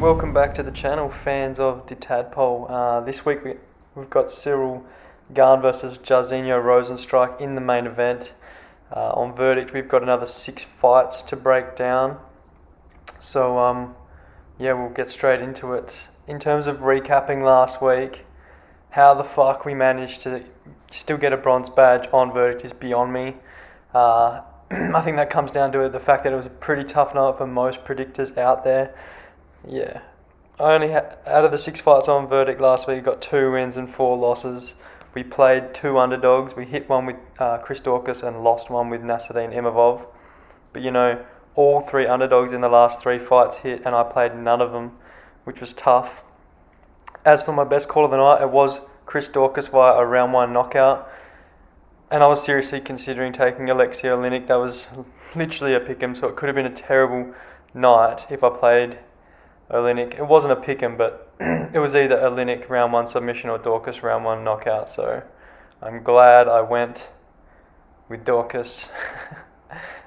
welcome back to the channel, fans of the Tadpole. This week we've got Gane versus Rozenstruik in the main event. On verdict, we've got another 6 fights to break down. So, we'll get straight into it. In terms of recapping last week, how the fuck we managed to still get a bronze badge on verdict is beyond me. I think that comes down to the fact that it was a pretty tough night for most predictors out there. Yeah, I only had, out of the 6 fights on verdict last week, got 2 wins and 4 losses. We played 2 underdogs. We hit one with Chris Dorcas and lost one with Nasruddin Imavov. But all 3 underdogs in the last 3 fights hit, and I played none of them, which was tough. As for my best call of the night, it was Chris Dorcas via a round 1 knockout. And I was seriously considering taking Alexei Oleinik. That was literally a pick'em, so it could have been a terrible night if I played Oleinik. It wasn't a pick'em, but it was either Oleinik round 1 submission or Dorcas round 1 knockout. So I'm glad I went with Dorcas.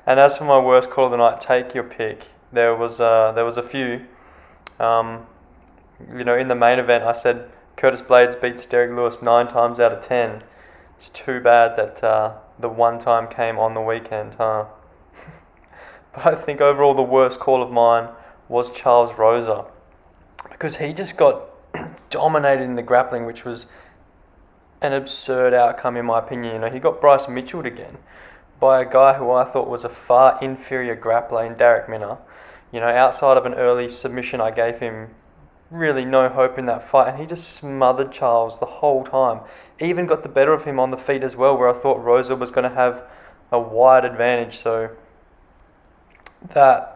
And as for my worst call of the night, take your pick. There was a few. In the main event, I said Curtis Blades beats Derek Lewis 9 times out of 10. It's too bad that the one time came on the weekend, huh? But I think overall the worst call of mine was Charles Rosa, because he just got dominated in the grappling, which was an absurd outcome in my opinion. He got Bryce Mitchelled again by a guy who I thought was a far inferior grappler in Derek Minner. Outside of an early submission, I gave him really no hope in that fight, and he just smothered Charles the whole time. Even got the better of him on the feet as well, where I thought Rosa was going to have a wide advantage. So that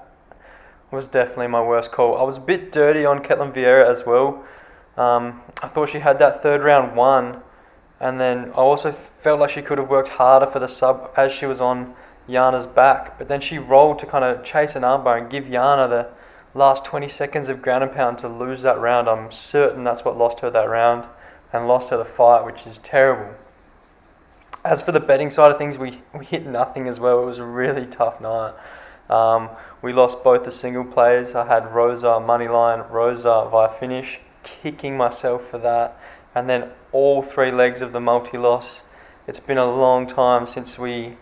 was definitely my worst call. I was a bit dirty on Ketlin Vieira as well. I thought she had that 3rd round won, and then I also felt like she could have worked harder for the sub as she was on Yana's back, but then she rolled to kind of chase an armbar and give Yana the last 20 seconds of ground and pound to lose that round. I'm certain that's what lost her that round and lost her the fight, which is terrible. As for the betting side of things, we hit nothing as well. It was a really tough night. We lost both the single plays. I had Rosa moneyline, Rosa via finish, kicking myself for that. And then all 3 legs of the multi-loss. It's been a long time since we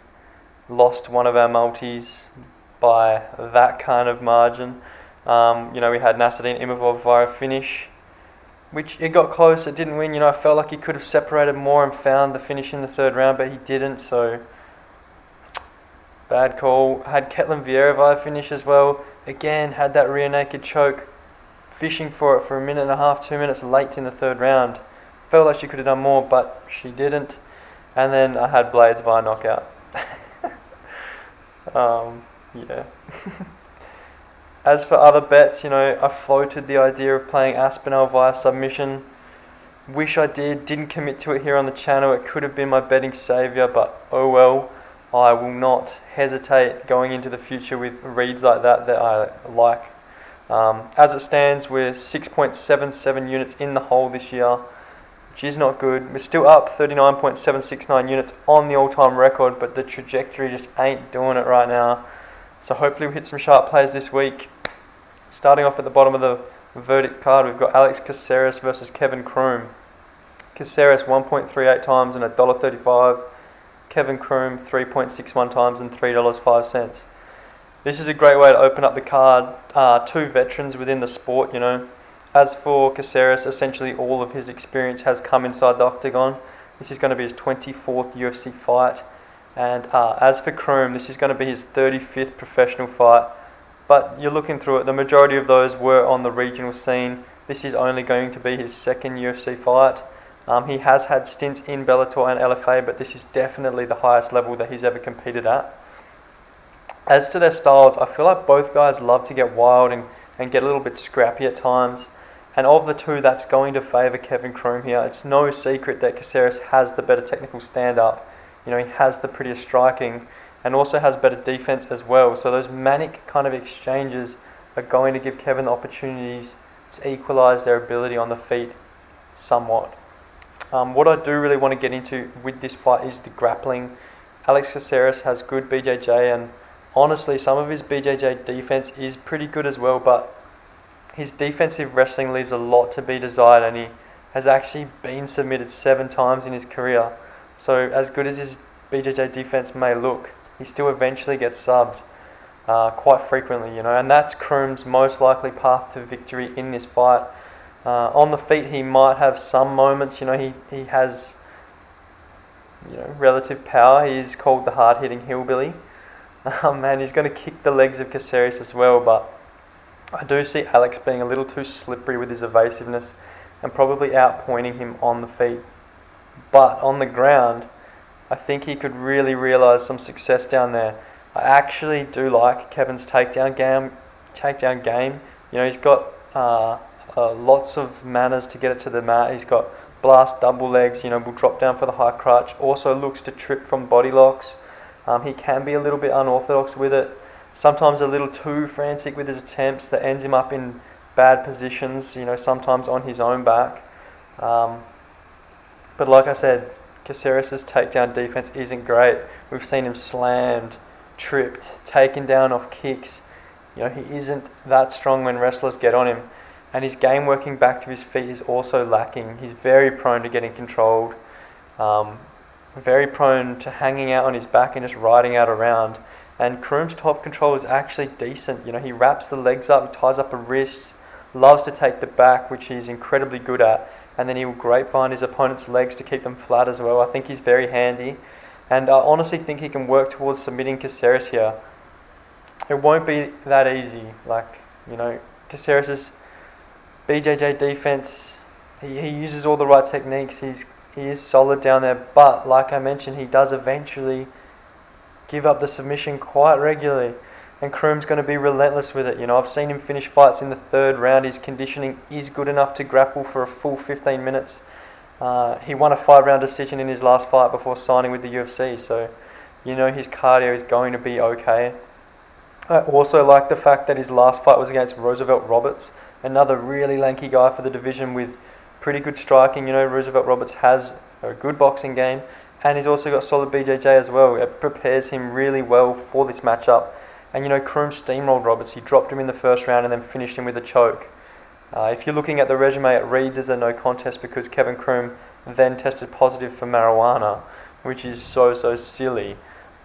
lost one of our multis by that kind of margin. We had Nasruddin Imavov via finish, which it got close, it didn't win. I felt like he could have separated more and found the finish in the 3rd round, but he didn't, so bad call. Had Ketlin Vieira via finish as well. Again, had that rear naked choke, fishing for it for 1.5 2 minutes late in the 3rd round. Felt like she could have done more, but she didn't. And then I had Blades via knockout. As for other bets, I floated the idea of playing Aspinall via submission. Wish I didn't commit to it here on the channel. It could have been my betting saviour, but oh well. I will not hesitate going into the future with reads like that I like. As it stands, we're 6.77 units in the hole this year, which is not good. We're still up 39.769 units on the all-time record, but the trajectory just ain't doing it right now. So hopefully we hit some sharp plays this week. Starting off at the bottom of the verdict card, we've got Alex Caceres versus Kevin Croom. Caceres 1.38 times and $1.35. Kevin Croom 3.61 times and $3.05. This is a great way to open up the card. 2 veterans within the sport, As for Caceres, essentially all of his experience has come inside the octagon. This is going to be his 24th UFC fight. And as for Croom, this is going to be his 35th professional fight. But you're looking through it, the majority of those were on the regional scene. This is only going to be his 2nd UFC fight. He has had stints in Bellator and LFA, but this is definitely the highest level that he's ever competed at. As to their styles, I feel like both guys love to get wild and get a little bit scrappy at times. And of the 2, that's going to favour Kevin Croom here. It's no secret that Caceres has the better technical stand-up. He has the prettier striking and also has better defense as well. So those manic kind of exchanges are going to give Kevin the opportunities to equalise their ability on the feet somewhat. What I do really want to get into with this fight is the grappling. Alex Caceres has good BJJ, and honestly, some of his BJJ defense is pretty good as well, but his defensive wrestling leaves a lot to be desired, and he has actually been submitted 7 times in his career. So as good as his BJJ defense may look, he still eventually gets subbed quite frequently, and that's Kroom's most likely path to victory in this fight. On the feet, he might have some moments. He has relative power. He is called the hard-hitting hillbilly. And he's going to kick the legs of Caceres as well, but I do see Alex being a little too slippery with his evasiveness and probably outpointing him on the feet. But on the ground, I think he could really realise some success down there. I actually do like Kevin's takedown game. He's got lots of manners to get it to the mat. He's got blast double legs, will drop down for the high crutch. Also looks to trip from body locks. He can be a little bit unorthodox with it. Sometimes a little too frantic with his attempts that ends him up in bad positions, sometimes on his own back. But like I said, Caceres' takedown defense isn't great. We've seen him slammed, tripped, taken down off kicks. He isn't that strong when wrestlers get on him. And his game working back to his feet is also lacking. He's very prone to getting controlled, very prone to hanging out on his back and just riding out around. And Kroom's top control is actually decent. He wraps the legs up, he ties up a wrist, loves to take the back, which he's incredibly good at, and then he will grapevine his opponent's legs to keep them flat as well. I think he's very handy, and I honestly think he can work towards submitting Caceres here. It won't be that easy. Caceres' BJJ defense, he uses all the right techniques, he is solid down there, but like I mentioned, he does eventually give up the submission quite regularly, and Kroom's going to be relentless with it. I've seen him finish fights in the 3rd round. His conditioning is good enough to grapple for a full 15 minutes. He won a 5-round decision in his last fight before signing with the UFC, so his cardio is going to be okay. I also like the fact that his last fight was against Roosevelt Roberts, another really lanky guy for the division with pretty good striking. Roosevelt Roberts has a good boxing game, and he's also got solid BJJ as well. It prepares him really well for this matchup. And Kroom steamrolled Roberts. He dropped him in the 1st round and then finished him with a choke. If you're looking at the resume, it reads as a no contest because Kevin Kroom then tested positive for marijuana, which is so silly.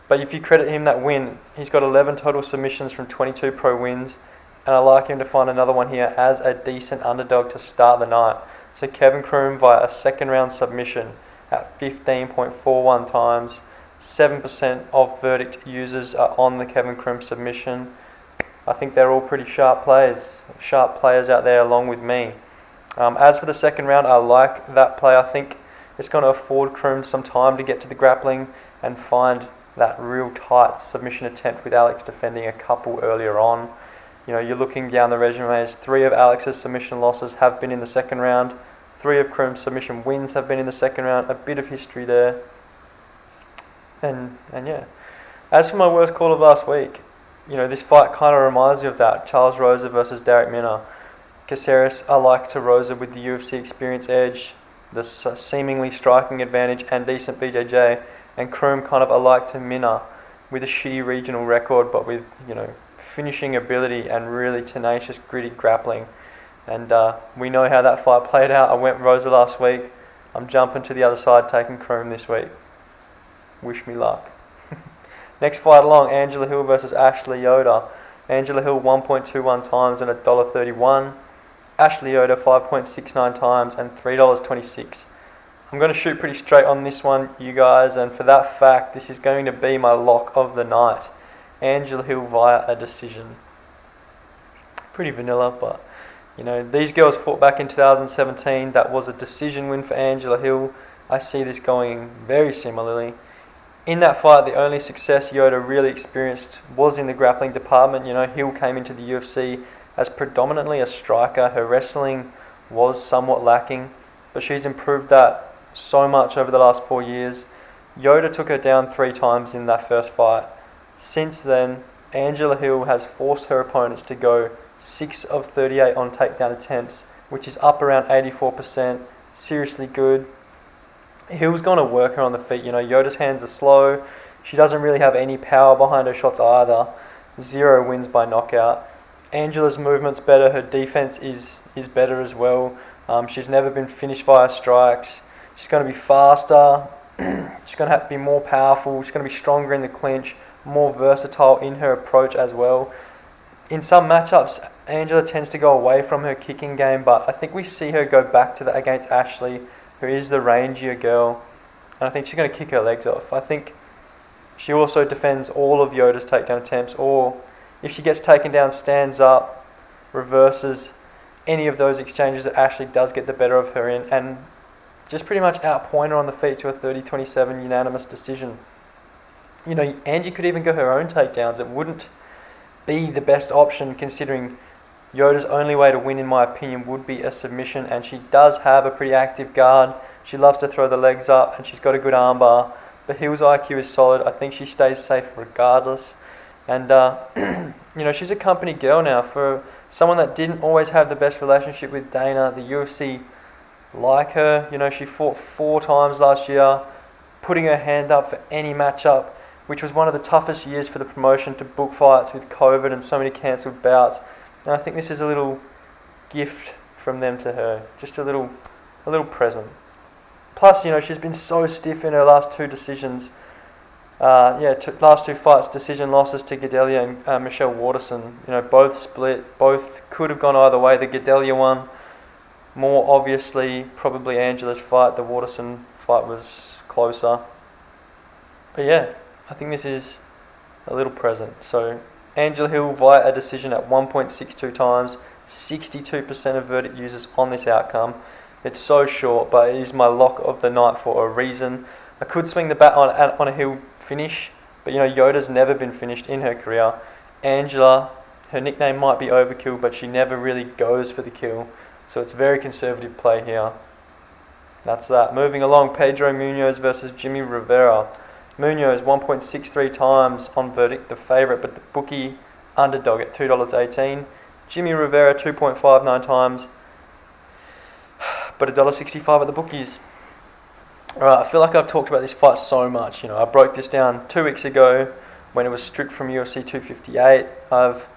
But if you credit him that win, he's got 11 total submissions from 22 pro wins, and I like him to find another one here as a decent underdog to start the night. So Kevin Kroom via a 2nd round submission at 15.41 times. 7% of verdict users are on the Kevin Kroom submission. I think they're all pretty sharp players out there along with me. As for the 2nd round, I like that play. I think it's going to afford Kroom some time to get to the grappling and find that real tight submission attempt with Alex defending a couple earlier on. You're looking down the resumes. 3 of Alex's submission losses have been in the 2nd round. 3 of Kroom's submission wins have been in the 2nd round. A bit of history there. And yeah. As for my worst call of last week, this fight kind of reminds me of that. Charles Rosa versus Darrick Minner. Caceres, I like to Rosa with the UFC experience edge, the seemingly striking advantage and decent BJJ. And Kroom kind of I like to Minner with a shitty regional record, but with, finishing ability and really tenacious, gritty grappling. And we know how that fight played out. I went Rosa last week. I'm jumping to the other side, taking Kroom this week. Wish me luck. Next fight along, Angela Hill versus Ashley Yoder. Angela Hill 1.21 times and $1.31. Ashley Yoder 5.69 times and $3.26. I'm going to shoot pretty straight on this one, you guys, and for that fact, this is going to be my lock of the night. Angela Hill via a decision. Pretty vanilla, but these girls fought back in 2017. That was a decision win for Angela Hill. I see this going very similarly. In that fight, the only success Yoder really experienced was in the grappling department. Hill came into the UFC as predominantly a striker. Her wrestling was somewhat lacking, but she's improved that so much over the last 4 years. Yoder took her down 3 times in that first fight. Since then, Angela Hill has forced her opponents to go 6 of 38 on takedown attempts, which is up around 84%. Seriously good. Hill's going to work her on the feet. Yoda's hands are slow. She doesn't really have any power behind her shots either. 0 wins by knockout. Angela's movement's better. Her defense is better as well. She's never been finished via strikes. She's going to be faster. She's going to have to be more powerful. She's going to be stronger in the clinch, more versatile in her approach as well. In some matchups, Angela tends to go away from her kicking game, but I think we see her go back to that against Ashley, who is the rangier girl, and I think she's going to kick her legs off. I think she also defends all of Yoda's takedown attempts, or if she gets taken down, stands up, reverses any of those exchanges that Ashley does get the better of her in, and just pretty much outpoint her on the feet to a 30-27 unanimous decision. You know, Angie could even go her own takedowns. It wouldn't be the best option, considering Yoda's only way to win, in my opinion, would be a submission, and she does have a pretty active guard. She loves to throw the legs up, and she's got a good armbar. But Hill's IQ is solid. I think she stays safe regardless. And, you know, she's a company girl now. For someone that didn't always have the best relationship with Dana, the UFC like her. You know, she fought 4 times last year, putting her hand up for any matchup, which was one of the toughest years for the promotion to book fights with COVID and so many cancelled bouts. And I think this is a little gift from them to her, just a little present. Plus, you know, she's been so stiff in her last 2 decisions. Last 2 fights, decision losses to Gadelia and Michelle Waterson. You know, both split, both could have gone either way. The Gadelia one, more obviously, probably Angela's fight. The Waterson fight was closer. But yeah, I think this is a little present. So Angela Hill via a decision at 1.62 times, 62% of verdict users on this outcome. It's so short, but it is my lock of the night for a reason. I could swing the bat on a Hill finish, but you know, Yoda's never been finished in her career. Angela, her nickname might be Overkill, but she never really goes for the kill. So it's very conservative play here. That's that. Moving along, Pedro Munoz versus Jimmy Rivera. Munoz 1.63 times on verdict, the favourite, but the bookie underdog at $2.18. Jimmy Rivera 2.59 times, but $1.65 at the bookies. Alright, I feel like I've talked about this fight so much. You know, I broke this down 2 weeks ago when it was stripped from UFC 258. I've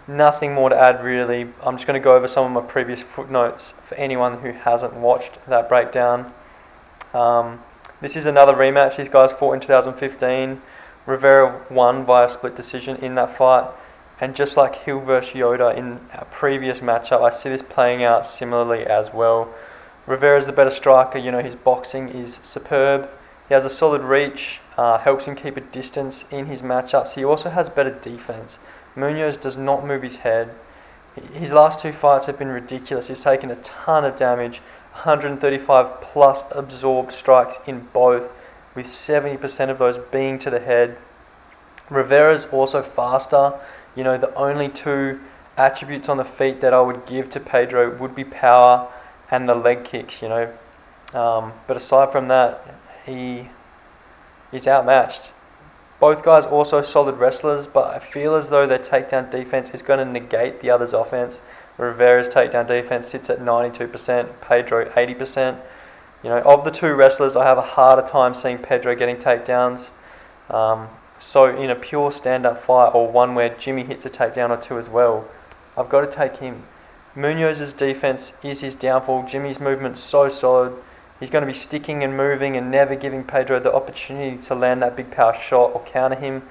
nothing more to add really. I'm just going to go over some of my previous footnotes for anyone who hasn't watched that breakdown. This is another rematch. These guys fought in 2015. Rivera won via split decision in that fight. And just like Hill versus Yoda in our previous matchup, I see this playing out similarly as well. Rivera's the better striker. You know, his boxing is superb. He has a solid reach, helps him keep a distance in his matchups. He also has better defense. Munoz does not move his head. His last 2 fights have been ridiculous. He's taken a ton of damage, 135 plus absorbed strikes in both, with 70% of those being to the head. Rivera's also faster. You know, the only 2 attributes on the feet that I would give to Pedro would be power and the leg kicks, you know. But aside from that, he's outmatched. Both guys also solid wrestlers, but I feel as though their takedown defense is going to negate the other's offense. Rivera's takedown defense sits at 92%, Pedro 80%. You know, of the 2 wrestlers, I have a harder time seeing Pedro getting takedowns. So in a pure stand-up fight, or one where Jimmy hits a takedown or 2 as well, I've got to take him. Munoz's defense is his downfall. Jimmy's movement's so solid. He's going to be sticking and moving and never giving Pedro the opportunity to land that big power shot or counter him,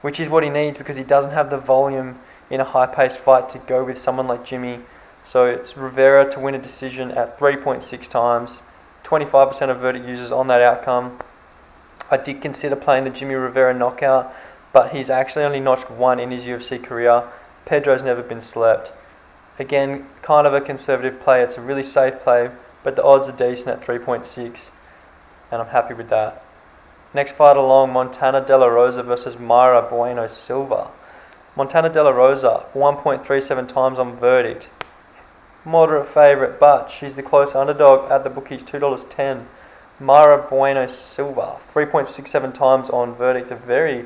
which is what he needs because he doesn't have the volume in a high-paced fight to go with someone like Jimmy. So it's Rivera to win a decision at 3.6 times, 25% of verdict users on that outcome. I did consider playing the Jimmy Rivera knockout, but he's actually only notched 1 in his UFC career. Pedro's never been slept. Again, kind of a conservative play. It's a really safe play, but the odds are decent at 3.6, and I'm happy with that. Next fight along, Montana De La Rosa versus Mayra Bueno Silva. Montana De La Rosa, 1.37 times on verdict. Moderate favourite, but she's the close underdog at the bookies, $2.10. Mayra Bueno Silva, 3.67 times on verdict, a very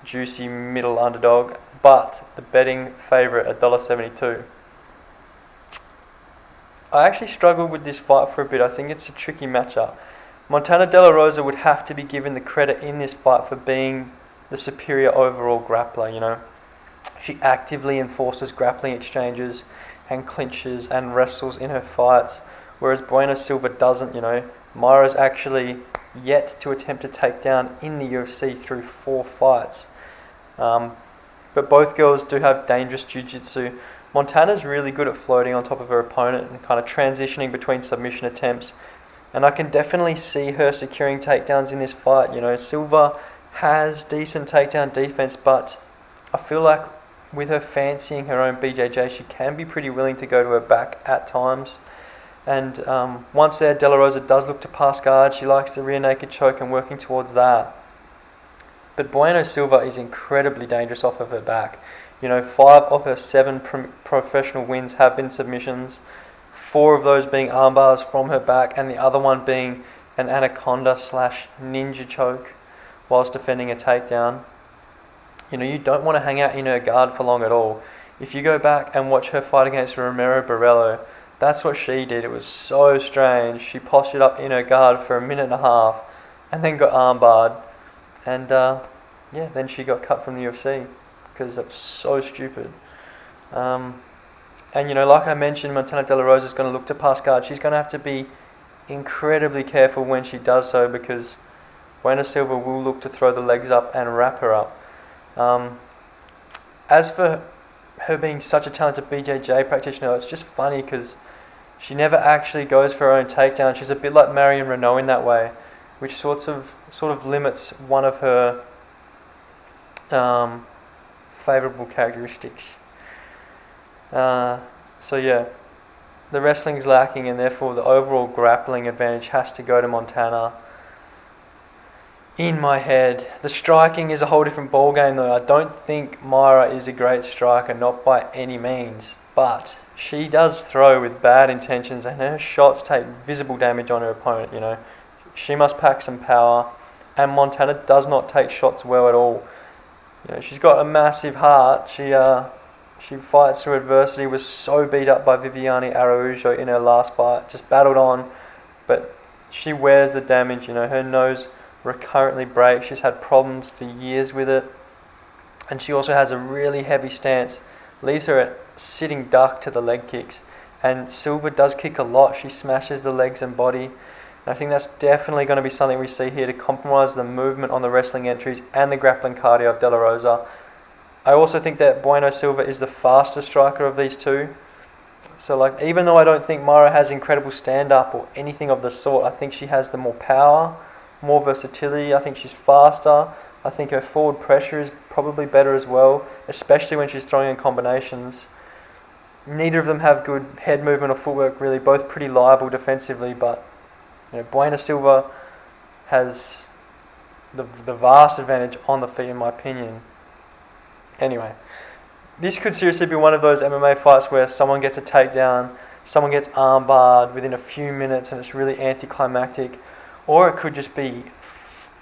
juicy middle underdog, but the betting favourite at $1.72. I actually struggled with this fight for a bit. I think it's a tricky matchup. Montana De La Rosa would have to be given the credit in this fight for being the superior overall grappler, you know. She actively enforces grappling exchanges and clinches and wrestles in her fights, whereas Bueno Silva doesn't. Myra's actually yet to attempt a takedown in the UFC through 4 fights. But both girls do have dangerous jiu-jitsu. Montana's really good at floating on top of her opponent and kind of transitioning between submission attempts. And I can definitely see her securing takedowns in this fight. Silva has decent takedown defense, but I feel like with her fancying her own BJJ, she can be pretty willing to go to her back at times. And once there, De La Rosa does look to pass guard. She likes the rear naked choke and working towards that. But Bueno Silva is incredibly dangerous off of her back. 5 of her 7 professional wins have been submissions, 4 of those being armbars from her back, and the other one being an anaconda/ninja choke whilst defending a takedown. You don't want to hang out in her guard for long at all. If you go back and watch her fight against Romero Borello, that's what she did. It was so strange. She postured up in her guard for a minute and a half and then got armbarred. And then she got cut from the UFC because that was so stupid. And like I mentioned, Montana De La Rosa is going to look to pass guard. She's going to have to be incredibly careful when she does so because Bueno Silva will look to throw the legs up and wrap her up. As for her being such a talented BJJ practitioner, it's just funny because she never actually goes for her own takedown. She's a bit like Marion Renault in that way, which sort of limits one of her favourable characteristics. The wrestling's lacking, and therefore the overall grappling advantage has to go to Montana. In my head, the striking is a whole different ballgame though. I don't think Myra is a great striker, not by any means, but she does throw with bad intentions and her shots take visible damage on her opponent. She must pack some power, and Montana does not take shots well at all. She's got a massive heart. She fights through adversity, was so beat up by Viviane Araújo in her last fight, just battled on, but she wears the damage. Her nose recurrently breaks. She's had problems for years with it, and she also has a really heavy stance, leaves her at sitting duck to the leg kicks, and Silva does kick a lot. She smashes the legs and body, and I think that's definitely going to be something we see here to compromise the movement on the wrestling entries and the grappling cardio of De La Rosa. I also think that Bueno Silva is the faster striker of these two. So even though I don't think Myra has incredible stand-up or anything of the sort, I think she has the more power, more versatility. I think she's faster. I think her forward pressure is probably better as well, especially when she's throwing in combinations. Neither of them have good head movement or footwork really, both pretty liable defensively, but Bueno Silva has the vast advantage on the feet in my opinion. Anyway, this could seriously be one of those MMA fights where someone gets a takedown, someone gets armbarred within a few minutes and it's really anticlimactic, or it could just be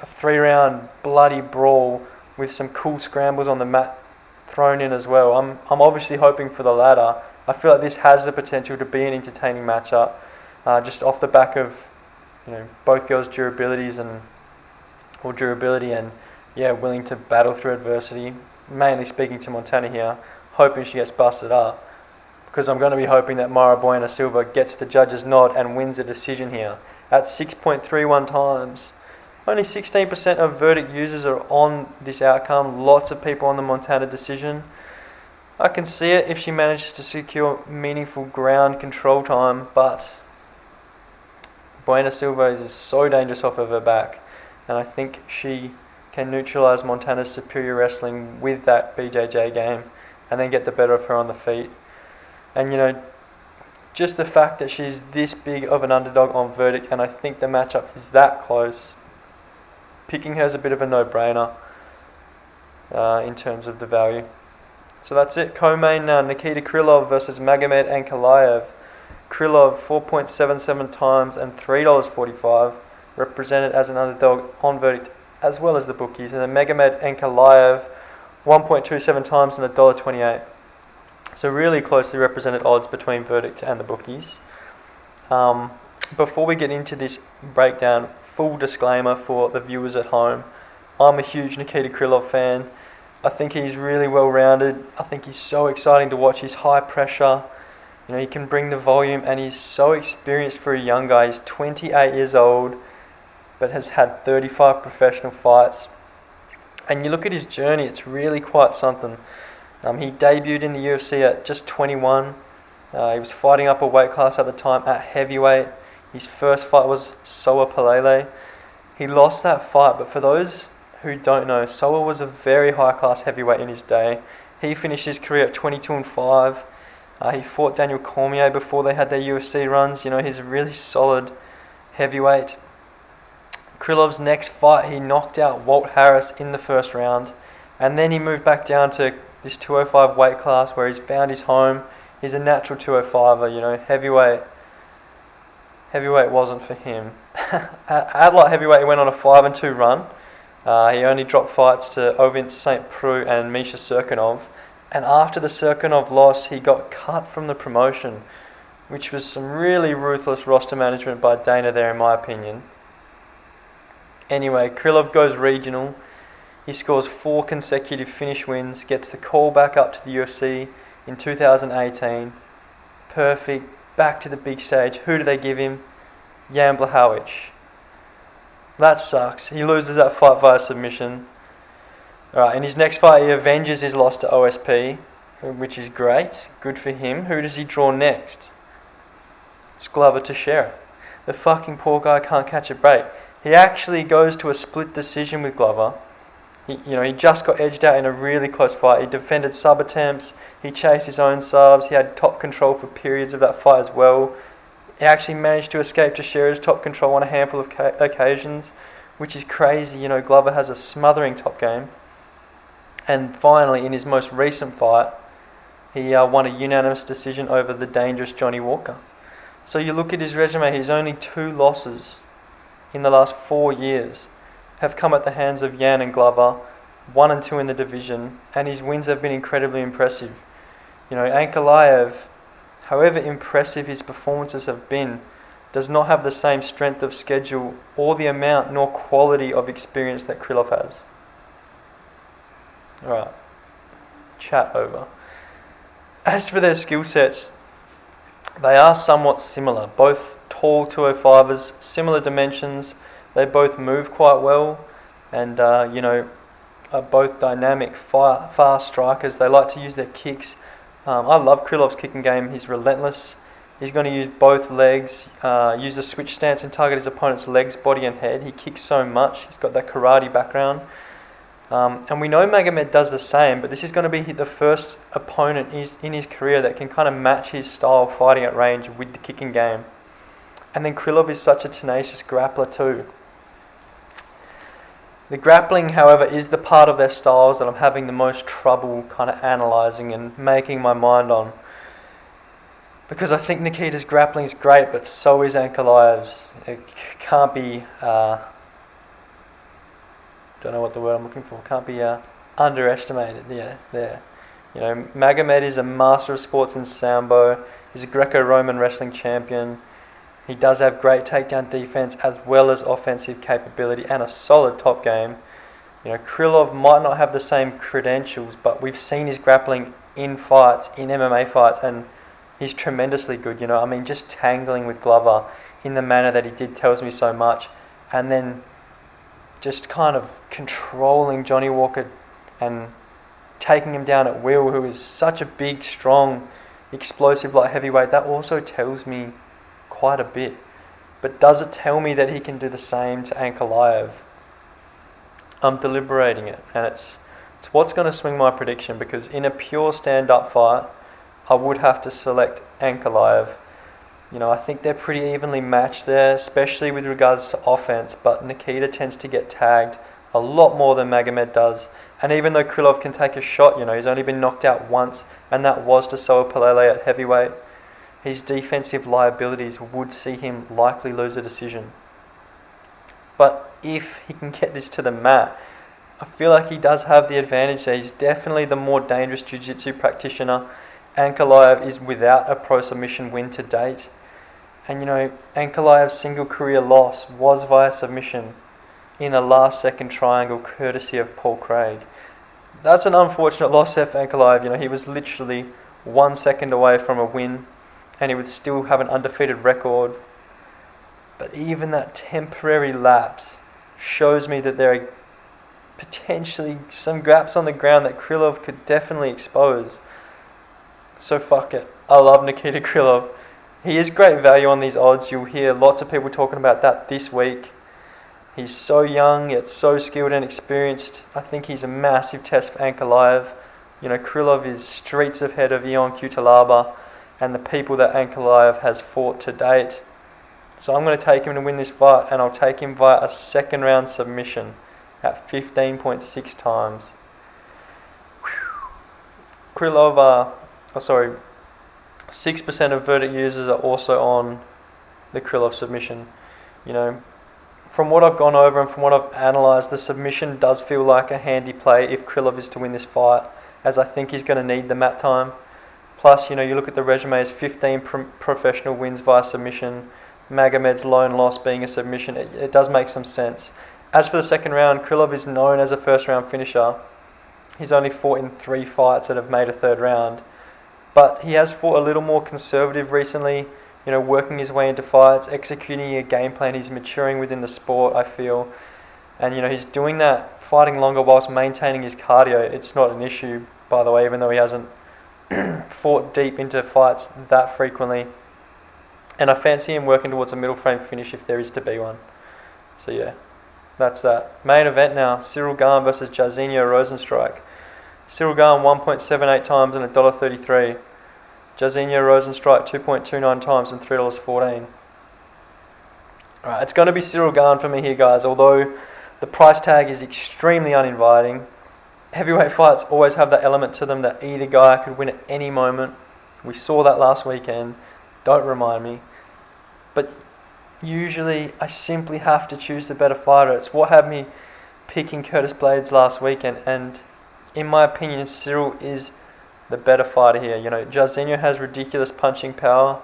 a 3-round bloody brawl with some cool scrambles on the mat thrown in as well. I'm obviously hoping for the latter. I feel like this has the potential to be an entertaining matchup, just off the back of both girls' durability and willing to battle through adversity. Mainly speaking to Montana here, hoping she gets busted up, because I'm going to be hoping that Myra Bueno Silva gets the judge's nod and wins the decision here. At 6.31 times, only 16% of verdict users are on this outcome. Lots of people on the Montana decision. I can see it if she manages to secure meaningful ground control time, but Bueno Silva is so dangerous off of her back, and I think she can neutralise Montana's superior wrestling with that BJJ game and then get the better of her on the feet. And just the fact that she's this big of an underdog on verdict, and I think the matchup is that close, picking her is a bit of a no-brainer in terms of the value. So that's it. Co-main now, Nikita Krylov versus Magomed Ankalaev. Krylov 4.77 times and $3.45, represented as an underdog on verdict as well as the bookies, and then Magomed Ankalaev 1.27 times and $1.28. So really closely represented odds between verdict and the bookies. Before we get into this breakdown, full disclaimer for the viewers at home, I'm a huge Nikita Krylov fan. I think he's really well rounded. I think he's so exciting to watch. He's high pressure. He can bring the volume, and he's so experienced for a young guy. He's 28 years old, but has had 35 professional fights. And you look at his journey, it's really quite something. He debuted in the UFC at just 21. He was fighting up a weight class at the time at heavyweight. His first fight was Soa Palele. He lost that fight, but for those who don't know, Soa was a very high class heavyweight in his day. He finished his career at 22-5. He fought Daniel Cormier before they had their UFC runs. He's a really solid heavyweight. Krylov's next fight, he knocked out Walt Harris in the first round. And then he moved back down to this 205 weight class where he's found his home. He's a natural 205er, Heavyweight wasn't for him. At light heavyweight, he went on a 5-2 run. He only dropped fights to Ovin St. Preux and Misha Serkinov. And after the Serkinov loss, he got cut from the promotion, which was some really ruthless roster management by Dana there, in my opinion. Anyway, Krylov goes regional. He scores 4 consecutive finish wins, gets the call back up to the UFC in 2018. Perfect, back to the big stage. Who do they give him? Jan Blachowicz. That sucks. He loses that fight via submission. Alright, in his next fight, he avenges his loss to OSP, which is great. Good for him. Who does he draw next? It's Glover Teixeira. The fucking poor guy can't catch a break. He actually goes to a split decision with Glover. He just got edged out in a really close fight. He defended sub attempts. He chased his own subs. He had top control for periods of that fight as well. He actually managed to escape Teixeira's top control on a handful of occasions, which is crazy. Glover has a smothering top game. And finally, in his most recent fight, he won a unanimous decision over the dangerous Johnny Walker. So you look at his resume, he's only 2 losses in the last 4 years have come at the hands of Jan and Glover, 1 and 2 in the division, and his wins have been incredibly impressive. Ankalaev, however impressive his performances have been, does not have the same strength of schedule or the amount nor quality of experience that Krylov has. Alright, chat over. As for their skill sets, they are somewhat similar. Both tall 205ers, similar dimensions. They both move quite well and, are both dynamic, fast strikers. They like to use their kicks. I love Krylov's kicking game. He's relentless. He's going to use both legs, use a switch stance and target his opponent's legs, body and head. He kicks so much. He's got that karate background. And we know Magomed does the same, but this is going to be the first opponent in his career that can kind of match his style of fighting at range with the kicking game. And then Krylov is such a tenacious grappler too. The grappling, however, is the part of their styles that I'm having the most trouble kind of analysing and making my mind on. Because I think Nikita's grappling is great, but so is Ankalaev's. It can't be... don't know what the word I'm looking for. Can't be underestimated. Yeah, there. Magomed is a master of sports in Sambo. He's a Greco-Roman wrestling champion. He does have great takedown defense as well as offensive capability and a solid top game. Krylov might not have the same credentials, but we've seen his grappling in fights, in MMA fights, and he's tremendously good. Just tangling with Glover in the manner that he did tells me so much. And then just kind of controlling Johnny Walker and taking him down at will, who is such a big, strong, explosive light heavyweight. That also tells me quite a bit. But does it tell me that he can do the same to Ankalaev? I'm deliberating it, and it's what's going to swing my prediction, because in a pure stand-up fight, I would have to select Ankalaev. I think they're pretty evenly matched there, especially with regards to offense, but Nikita tends to get tagged a lot more than Magomed does. And even though Krylov can take a shot, he's only been knocked out once, and that was to Soa Palele at heavyweight, his defensive liabilities would see him likely lose a decision. But if he can get this to the mat, I feel like he does have the advantage there. He's definitely the more dangerous jiu-jitsu practitioner. Ankalaev is without a pro submission win to date. And Ankalaev's single career loss was via submission in a last second triangle courtesy of Paul Craig. that's an unfortunate loss there for Ankalaev. You know, he was literally 1 second away from a win, and he would still have an undefeated record. But even that temporary lapse shows me that there are potentially some gaps on the ground that Krylov could definitely expose. So fuck it. I love Nikita Krylov. He is great value on these odds. You'll hear lots of people talking about that this week. He's so young, yet so skilled and experienced. I think he's a massive test for Ankalaev. You know, Krylov is streets ahead of Ion Kutalaba and the people that Ankalaev has fought to date. So I'm going to take him to win this fight, and I'll take him via a second round submission at 15.6 times. Krylov, 6% of verdict users are also on the Krylov submission. You know, from what I've gone over and from what I've analysed, the submission does feel like a handy play if Krylov is to win this fight, as I think he's going to need the mat time. Plus, you know, you look at the resumes, 15 professional wins via submission, Magomed's lone loss being a submission, it does make some sense. As for the second round, Krylov is known as a first round finisher. He's only fought in 3 fights that have made a third round. But he has fought a little more conservative recently, you know, working his way into fights, executing a game plan. He's maturing within the sport, I feel. And, you know, he's doing that, fighting longer whilst maintaining his cardio. It's not an issue, by the way, even though he hasn't fought deep into fights that frequently. And I fancy him working towards a middle frame finish if there is to be one. So, yeah, that's that. Main event now, Cyril Gane versus Jairzinho Rozenstruik. Cyril Gane 1.78 times and $1.33. Jairzinho Rozenstruik 2.29 times and $3.14. Alright, it's going to be Cyril Gane for me here, guys, although the price tag is extremely uninviting. Heavyweight fights always have that element to them that either guy could win at any moment. We saw that last weekend. Don't remind me. But usually I simply have to choose the better fighter. It's what had me picking Curtis Blades last weekend, and in my opinion, Cyril is the better fighter here. You know, Jairzinho has ridiculous punching power,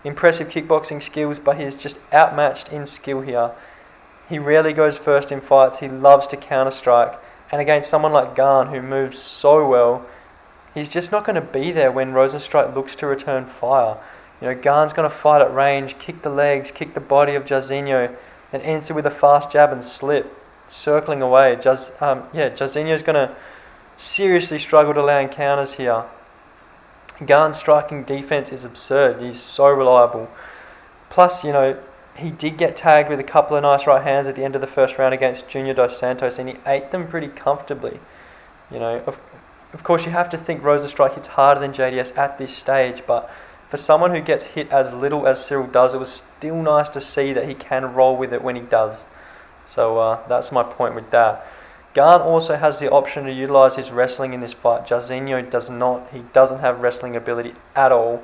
impressive kickboxing skills, but he is just outmatched in skill here. He rarely goes first in fights. He loves to counter-strike. And against someone like Gane, who moves so well, he's just not going to be there when Rozenstruik looks to return fire. You know, Gane's going to fight at range, kick the legs, kick the body of Jairzinho, and answer with a fast jab and slip, circling away. Jairzinho's going to seriously struggle to land counters here. Gane's striking defense is absurd. He's so reliable. Plus, you know, he did get tagged with a couple of nice right hands at the end of the first round against Junior Dos Santos, and he ate them pretty comfortably. You know, of course, you have to think Rozenstruik hits harder than JDS at this stage, but for someone who gets hit as little as Cyril does, it was still nice to see that he can roll with it when he does. So that's my point with that. Gane also has the option to utilise his wrestling in this fight. Jairzinho does not. He doesn't have wrestling ability at all.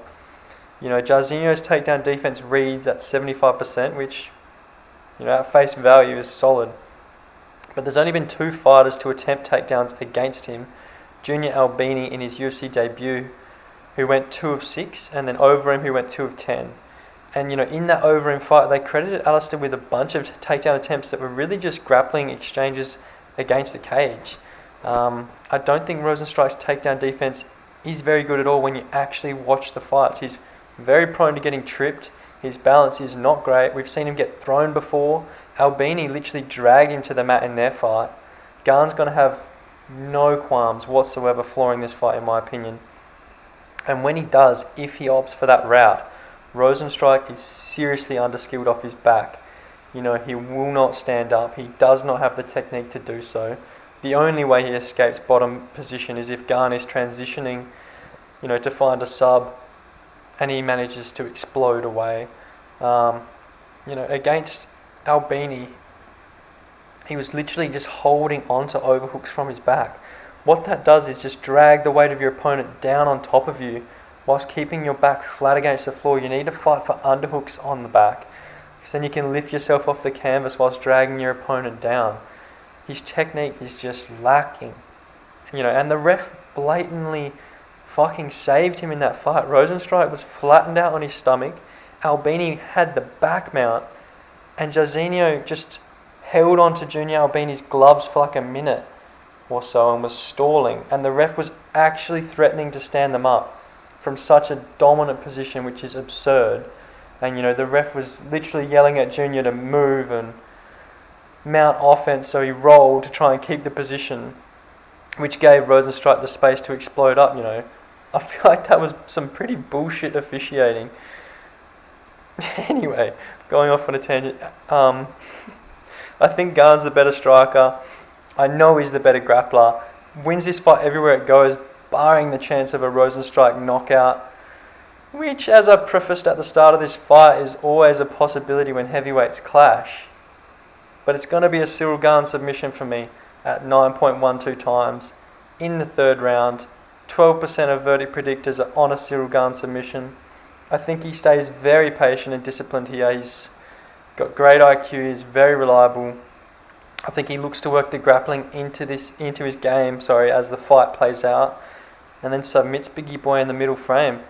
You know, Jairzinho's takedown defense reads at 75%, which, you know, at face value is solid. But there's only been 2 fighters to attempt takedowns against him. Junior Albini in his UFC debut, who went 2 of 6, and then Overeem, who went 2 of 10. And, you know, in that Overeem fight, they credited Alistair with a bunch of takedown attempts that were really just grappling exchanges against the cage. I don't think Rozenstruik's takedown defense is very good at all when you actually watch the fights. He's very prone to getting tripped. His balance is not great. We've seen him get thrown before. Albini literally dragged him to the mat in their fight. Gane's going to have no qualms whatsoever flooring this fight, in my opinion. And when he does, if he opts for that route, Rozenstruik is seriously underskilled off his back. You know, he will not stand up. He does not have the technique to do so. The only way he escapes bottom position is if Gane is transitioning, you know, to find a sub, and he manages to explode away. You know, against Albini, he was literally just holding on to overhooks from his back. What that does is just drag the weight of your opponent down on top of you whilst keeping your back flat against the floor. You need to fight for underhooks on the back, because then you can lift yourself off the canvas whilst dragging your opponent down. His technique is just lacking. You know, and the ref blatantly fucking saved him in that fight. Rozenstruik was flattened out on his stomach. Albini had the back mount, and Jairzinho just held on to Junior Albini's gloves for like a minute. or so and was stalling, and the ref was actually threatening to stand them up from such a dominant position, which is absurd. And the ref was literally yelling at Junior to move and mount offense, so he rolled to try and keep the position, which gave Rozenstruik the space to explode up. I feel like that was some pretty bullshit officiating. Anyway, going off on a tangent. I think Gane's the better striker. I know he's the better grappler. Wins this fight everywhere it goes, barring the chance of a Rozenstruik knockout, which, as I prefaced at the start of this fight, is always a possibility when heavyweights clash. But it's going to be a Ciryl Gane submission for me at 9.12 times in the third round. 12% of verdict predictors are on a Ciryl Gane submission. I think he stays very patient and disciplined here. He's got great IQ, he's very reliable. I think he looks to work the grappling into his game, as the fight plays out, and then submits Biggie Boy in the middle frame.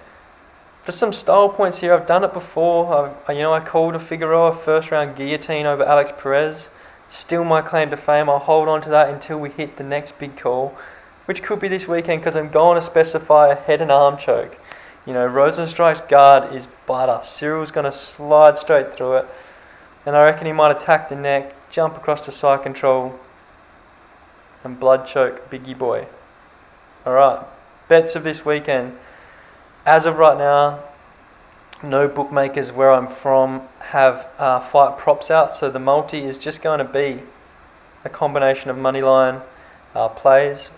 For some style points here, I've done it before. I called a Figueroa first round guillotine over Alex Perez. Still my claim to fame. I'll hold on to that until we hit the next big call, which could be this weekend, because I'm going to specify a head and arm choke. Rozenstruik's guard is butter. Cyryl's going to slide straight through it, and I reckon he might attack the neck, jump across to side control, and blood choke Biggie Boy. Alright, bets of this weekend. As of right now, no bookmakers where I'm from have fight props out, so the multi is just going to be a combination of moneyline plays.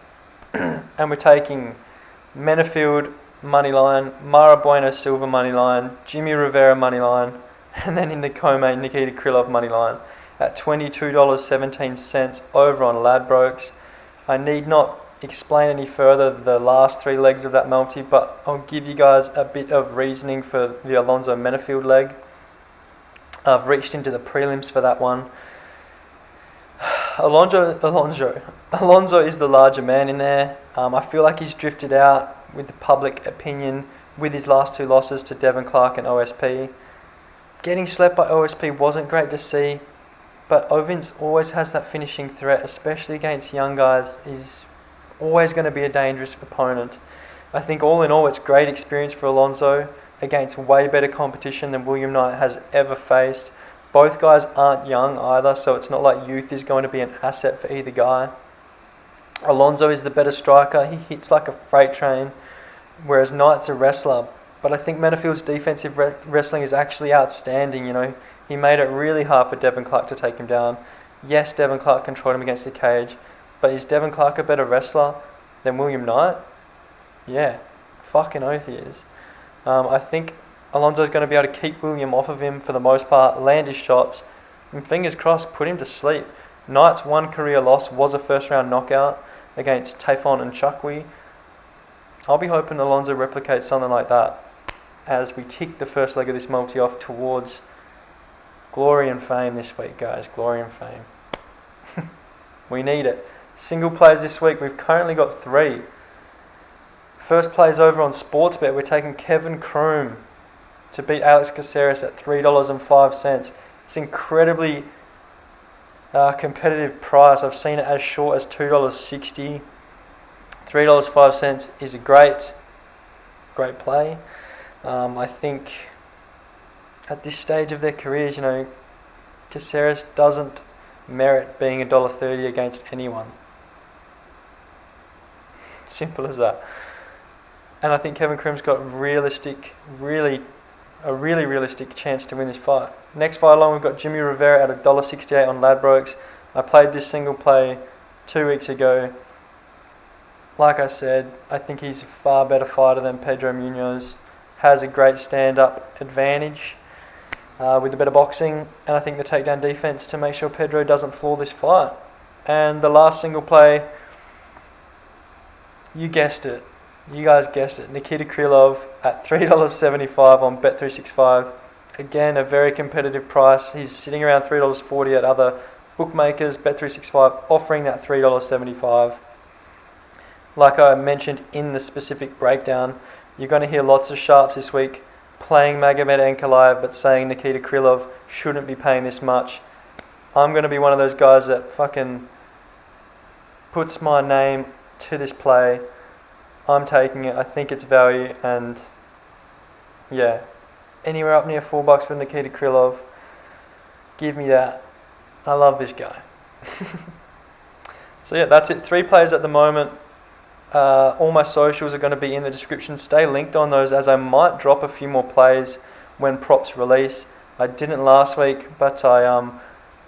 And we're taking Menafield moneyline, Mara Bueno Silva moneyline, Jimmy Rivera moneyline, and then in the co-main, Nikita Krylov moneyline at $22.17 over on Ladbrokes. I need not explain any further the last three legs of that multi, but I'll give you guys a bit of reasoning for the Alonzo Menafield leg. I've reached into the prelims for that one. Alonzo is the larger man in there. I feel like he's drifted out with the public opinion with his last two losses to Devin Clark and OSP. Getting slept by OSP wasn't great to see, but Ovins always has that finishing threat, especially against young guys. He's always going to be a dangerous opponent. I think all in all, it's great experience for Alonzo against way better competition than William Knight has ever faced. Both guys aren't young either, so it's not like youth is going to be an asset for either guy. Alonzo is the better striker. He hits like a freight train, whereas Knight's a wrestler. But I think Menafield's defensive wrestling is actually outstanding. He made it really hard for Devin Clark to take him down. Yes, Devin Clark controlled him against the cage, but is Devin Clark a better wrestler than William Knight? Yeah, fucking oath he is. I think Alonzo's going to be able to keep William off of him for the most part, land his shots, and fingers crossed, put him to sleep. Knight's one career loss was a first round knockout against Tafon and Chukwi. I'll be hoping Alonzo replicates something like that as we tick the first leg of this multi off towards glory and fame this week, guys. Glory and fame. We need it. Single plays this week, we've currently got 3. First plays over on Sportsbet. We're taking Kevin Kroom to beat Alex Caceres at $3.05. It's incredibly competitive price. I've seen it as short as $2.60. $3.05 is a great play. I think at this stage of their careers, Caceres doesn't merit being $1.30 against anyone. Simple as that. And I think Kevin Kroom's got a really realistic chance to win this fight. Next fight along, we've got Jimmy Rivera at $1.68 on Ladbrokes. I played this single play 2 weeks ago. Like I said, I think he's a far better fighter than Pedro Munoz. Has a great stand-up advantage with a bit of boxing, and I think the takedown defense to make sure Pedro doesn't fall this fight. And the last single play, you guessed it. You guys guessed it. Nikita Krylov at $3.75 on Bet365. Again, a very competitive price. He's sitting around $3.40 at other bookmakers. Bet365 offering that $3.75. Like I mentioned in the specific breakdown, you're going to hear lots of sharps this week playing Magomed Ankalaev but saying Nikita Krylov shouldn't be paying this much. I'm going to be one of those guys that fucking puts my name to this play, I'm taking it. I think it's value, and yeah, anywhere up near $4 for Nikita Krylov, give me that. I love this guy. So yeah, that's it. 3 plays at the moment. All my socials are going to be in the description. Stay linked on those, as I might drop a few more plays when props release. I didn't last week, but I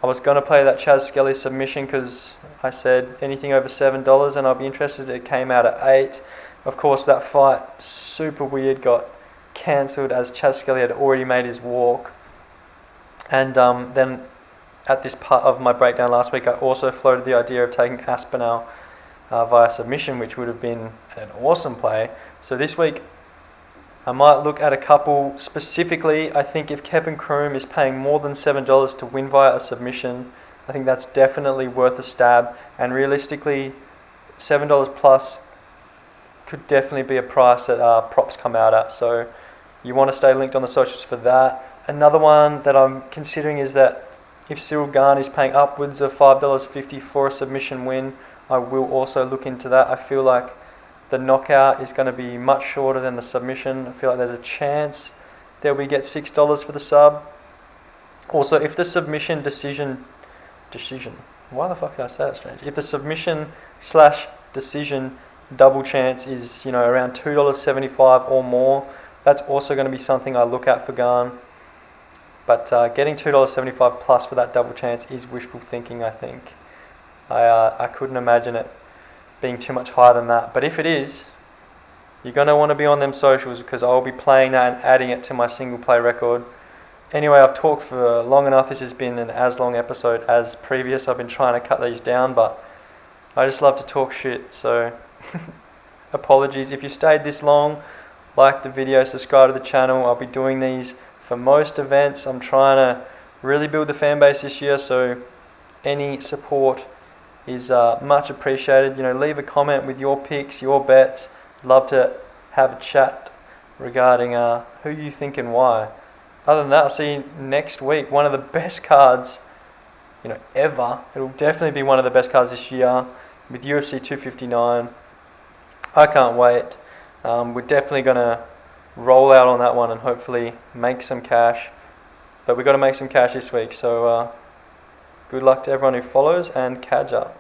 was going to play that Chaz Skelly submission because I said anything over $7 and I'll be interested. It came out at 8. Of course, that fight, super weird, got cancelled as Chaz Skelly had already made his walk. And then at this part of my breakdown last week, I also floated the idea of taking Aspinall via submission, which would have been an awesome play. So this week, I might look at a couple. Specifically, I think if Kevin Kroom is paying more than $7 to win via a submission, I think that's definitely worth a stab. And realistically, $7 plus could definitely be a price that props come out at. So you want to stay linked on the socials for that. Another one that I'm considering is that if Cyril Gane is paying upwards of $5.50 for a submission win, I will also look into that. I feel like the knockout is going to be much shorter than the submission. I feel like there's a chance that we get $6 for the sub. Also, if the submission decision, why the fuck did I say that strange? If the submission/decision double chance is, around $2.75 or more, that's also going to be something I look at for Gane. But getting $2.75 plus for that double chance is wishful thinking, I think. I couldn't imagine it being too much higher than that. But if it is, you're going to want to be on them socials because I'll be playing that and adding it to my single play record. Anyway, I've talked for long enough. This has been an as long episode as previous. I've been trying to cut these down, but I just love to talk shit. So apologies. If you stayed this long, like the video, subscribe to the channel. I'll be doing these for most events. I'm trying to really build the fan base this year, so any support is much appreciated. Leave a comment with your picks, your bets. Love to have a chat regarding who you think and why. Other than that, I'll see you next week. One of the best cards, ever. It'll definitely be one of the best cards this year with UFC 259. I can't wait. We're definitely going to roll out on that one and hopefully make some cash. But we've got to make some cash this week, so good luck to everyone who follows, and catch up.